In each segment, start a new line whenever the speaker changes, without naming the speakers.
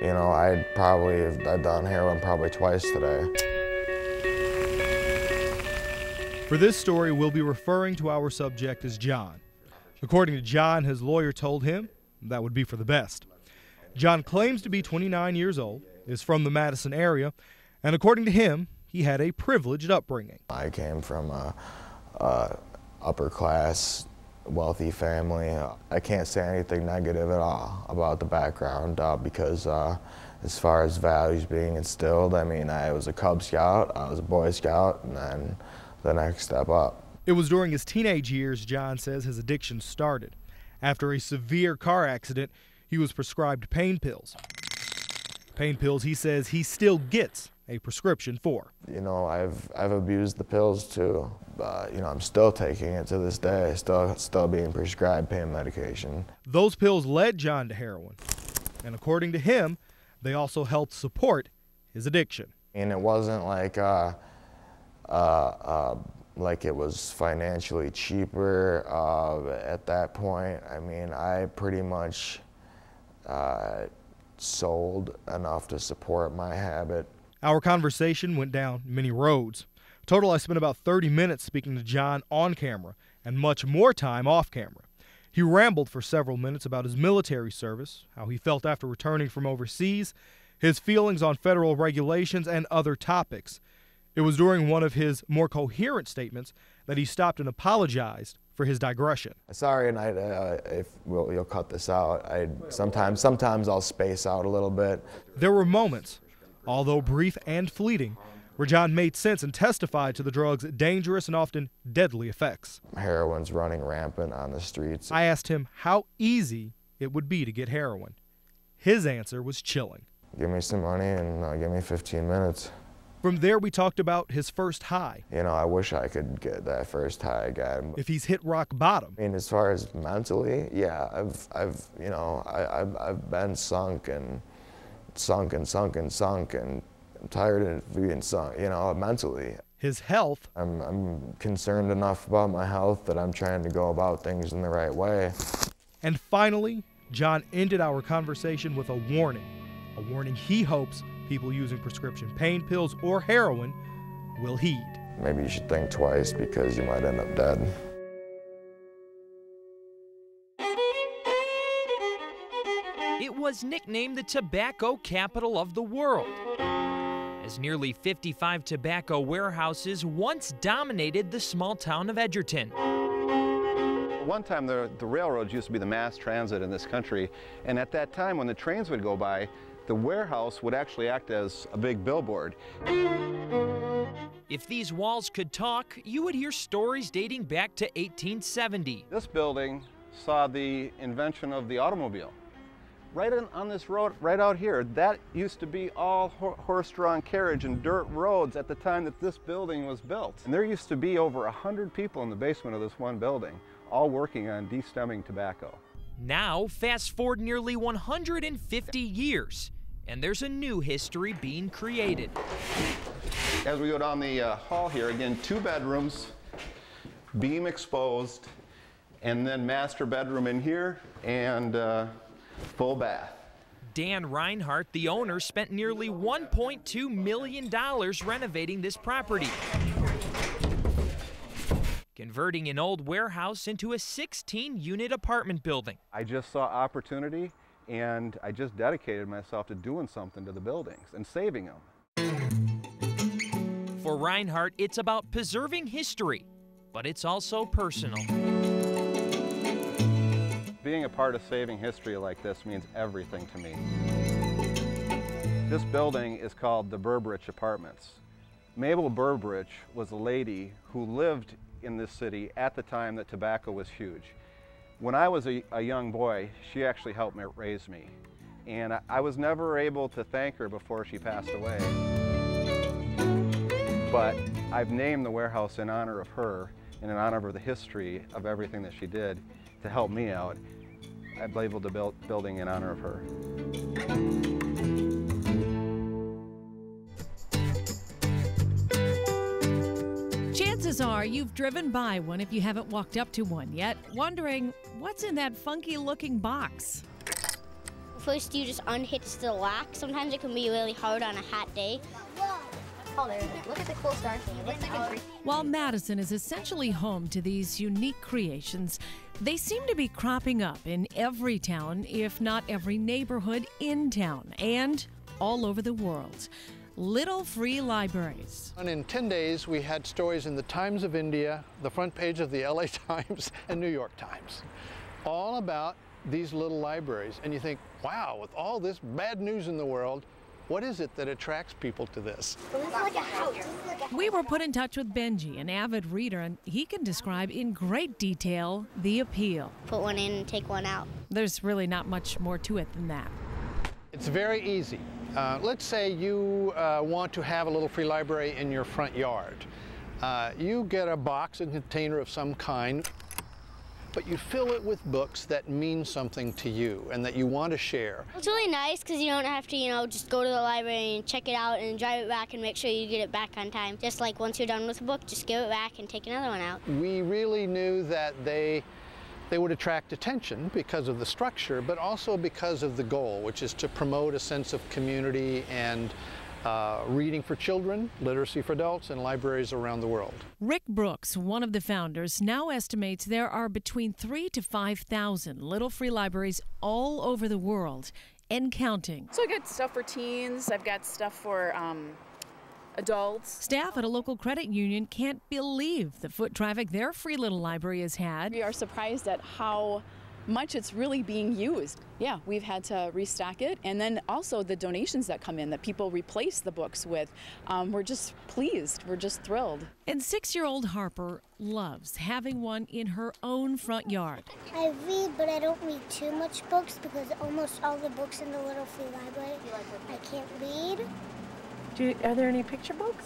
You know, I've done heroin probably twice today.
For this story, we'll be referring to our subject as John. According to John, his lawyer told him that would be for the best. John claims to be 29 years old, is from the Madison area, and according to him, he had a privileged upbringing.
I came from a upper class, wealthy family. I can't say anything negative at all about the background because as far as values being instilled, I mean, I was a Cub Scout, I was a Boy Scout, and then the next step up.
It was during his teenage years, John says, his addiction started. After a severe car accident, he was prescribed pain pills. Pain pills he says he still gets a prescription for.
You know, I've abused the pills too. You know, I'm still taking it to this day, still being prescribed pain medication.
Those pills led John to heroin, and according to him, they also helped support his addiction.
And it wasn't like it was financially cheaper at that point. I mean, I pretty much sold enough to support my habit.
Our conversation went down many roads. Total, I spent about 30 minutes speaking to John on camera and much more time off camera. He rambled for several minutes about his military service, how he felt after returning from overseas, his feelings on federal regulations, and other topics. It was during one of his more coherent statements that he stopped and apologized for his digression.
Sorry, and if you'll cut this out. Sometimes I'll space out a little bit.
There were moments, although brief and fleeting, where John made sense and testified to the drug's dangerous and often deadly effects.
Heroin's running rampant on the streets.
I asked him how easy it would be to get heroin. His answer was chilling.
Give me some money and give me 15 minutes.
From there, we talked about his first high.
You know, I wish I could get that first high again.
If he's hit rock bottom.
I mean, as far as mentally, yeah, I've been sunk, and I'm tired of being sunk, you know, mentally.
His health.
I'm concerned enough about my health that I'm trying to go about things in the right way.
And finally, John ended our conversation with a warning he hopes people using prescription pain pills or heroin will heed.
Maybe you should think twice because you might end up dead.
It was nicknamed the tobacco capital of the world, as nearly 55 tobacco warehouses once dominated the small town of Edgerton.
One time the railroads used to be the mass transit in this country, and at that time when the trains would go by, the warehouse would actually act as a big billboard.
If these walls could talk, you would hear stories dating back to 1870.
This building saw the invention of the automobile. Right on this road, right out here, that used to be all horse-drawn carriage and dirt roads at the time that this building was built. And there used to be over 100 people in the basement of this one building, all working on de-stemming tobacco.
Now, fast forward nearly 150 years, and there's a new history being created.
As we go down the hall here, again, 2 bedrooms, beam exposed, and then master bedroom in here, and full bath.
Dan Reinhardt, the owner, spent nearly $1.2 million renovating this property, converting an old warehouse into a 16-unit apartment building.
I just saw opportunity, and I just dedicated myself to doing something to the buildings and saving them.
For Reinhardt, it's about preserving history, but it's also personal.
Being a part of saving history like this means everything to me. This building is called the Burbridge Apartments. Mabel Burbridge was a lady who lived in this city at the time that tobacco was huge. When I was a young boy, she actually helped me raise me. And I was never able to thank her before she passed away. But I've named the warehouse in honor of her and in honor of the history of everything that she did to help me out. I've labeled the building in honor of her.
Chances are you've driven by one if you haven't walked up to one yet, wondering what's in that funky looking box.
First, you just unhitch the lock. Sometimes it can be really hard on a hot day.
Oh, there. Look at the cool stars.
While Madison is essentially home to these unique creations, they seem to be cropping up in every town, if not every neighborhood in town, and all over the world. Little free libraries.
And in 10 days, we had stories in the Times of India, the front page of the LA Times, and New York Times, all about these little libraries. And you think, wow, with all this bad news in the world, what is it that attracts people to this?
We were put in touch with Benji, an avid reader, and he can describe in great detail the appeal.
Put one in and take one out.
There's really not much more to it than that.
It's very easy. Let's say you want to have a little free library in your front yard. You get a box and container of some kind, but you fill it with books that mean something to you and that you want to share.
It's really nice because you don't have to, just go to the library and check it out and drive it back and make sure you get it back on time. Just like once you're done with a book, just give it back and take another one out.
We really knew that they would attract attention because of the structure, but also because of the goal, which is to promote a sense of community and reading for children, literacy for adults, and libraries around the world.
Rick Brooks, one of the founders, now estimates there are between 3,000 to 5,000 little free libraries all over the world and counting.
So I got stuff for teens, I've got stuff for adults.
Staff at a local credit union can't believe the foot traffic their free little library has had.
We are surprised at how much it's really being used. Yeah, we've had to restock it, and then also the donations that come in that people replace the books with. We're just pleased, we're just thrilled.
And 6-year-old Harper loves having one in her own front yard.
I read, but I don't read too much books because almost all the books in the little free library I can't read.
Are there any picture books?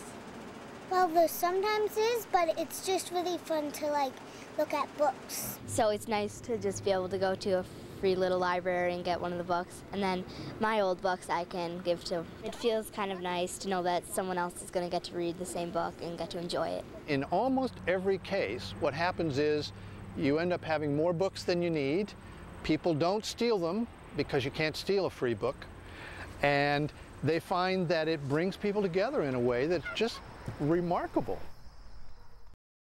Well, there sometimes is, but it's just really fun to look at books.
So it's nice to just be able to go to a free little library and get one of the books. And then my old books I can give to. It feels kind of nice to know that someone else is going to get to read the same book and get to enjoy it.
In almost every case, what happens is you end up having more books than you need. People don't steal them because you can't steal a free book. And they find that it brings people together in a way that's just remarkable.